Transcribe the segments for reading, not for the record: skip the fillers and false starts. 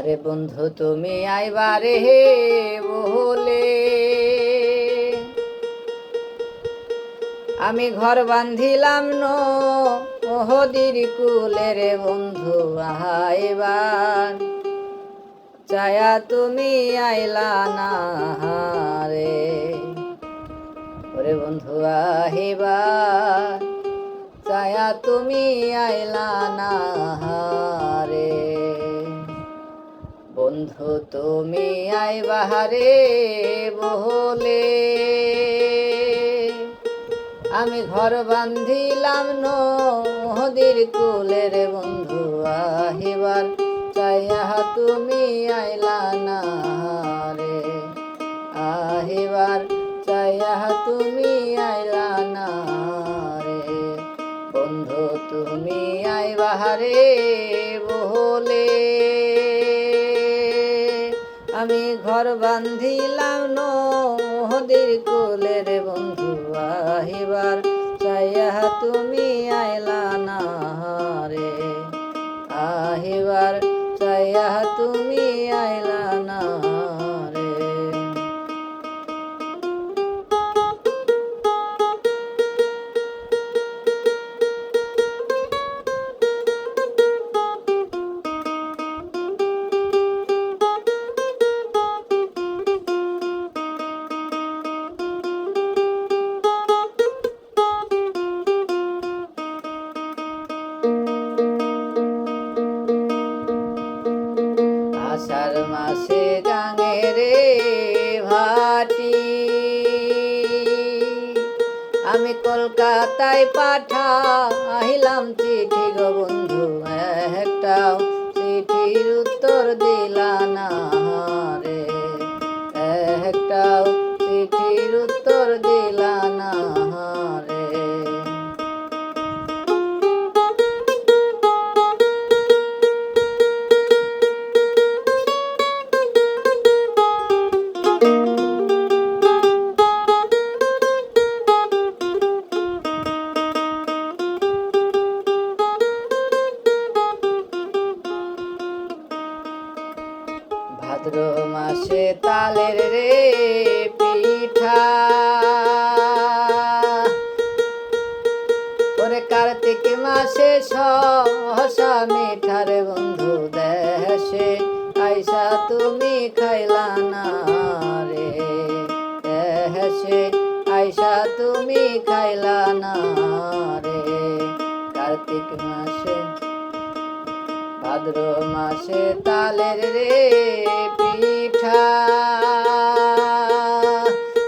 আরে বন্ধু তুমি আইবারে হে বলে আমি ঘর বান্ধিলাম নদীর কুলে রে বন্ধু আইবার চায়া তুমি আইলা না রে ওরে বন্ধু আহিবার চায়া তুমি আইলা না রে বন্ধু তুমি আইবারে বলে আমি ঘর বান্ধিলাম নদীর কুলে রে বন্ধু আহিবার চাইয়া তুমি আইলা না রে আহিবার চাইয়া তুমি আইলা না রে বন্ধু তুমি আইবারে বলে আমি ঘর বান্ধিলাম নদীর কুলে রে বন্ধু আহিবার চাইয়া তুমি আইলা না রে আহিবার চাইয়া তুমি আইলা না রে আষাঢ় মাসে গাঙে রে ভাটি আমি কলকাতায় পাঠাইলাম চিঠি গো বন্ধু একটাও চিঠির উত্তর দিলা না রে একটাও চিঠির উত্তর দিলা না রে ভাদ্র মাসে তালের রে পিঠা ওরে কার্তিক মাসে সহসা মিঠা রে বন্ধু দেশে আইসা তুমি খাইলা না রে দেশে আইসা তুমি খাইলা না রে কার্তিক মাসে ভাদ্র মাসে তালের রে পিঠা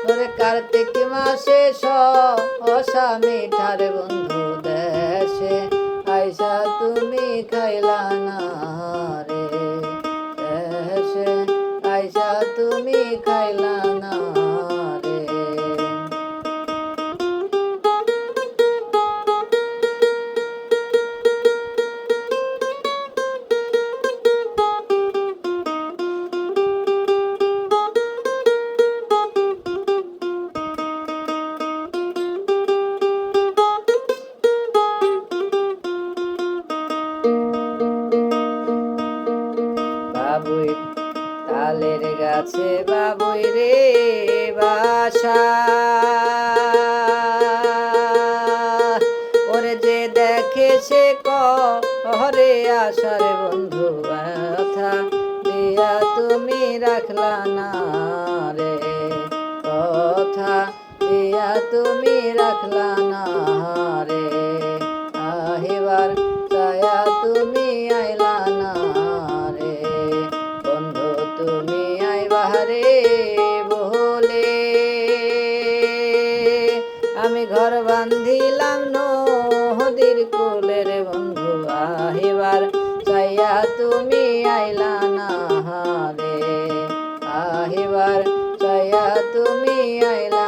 ওরে কার্তিক মাসে সহসা মিঠা রে বন্ধু দেশে আইসা তুমি খাইলা না রে দেশে আইসা তুমি খাইলা না রে বাবুই তালের গাছে বাবুই রে বাসা ওরে যে দেখে সে করে আশার বন্ধু ব্যথা দিয়া তুমি রাখলা না রে কথা দিয়া তুমি রাখলা না রে আহিবার চায়া তুমি আইলা না রে বন্ধু তুমি আইবারে বলে আমি ঘর বান্ধিলাম নদীর কুলে রে বন্ধু আহিবার চাইয়া তুমি আইলা না রে আহিবার চাইয়া তুমি আইলা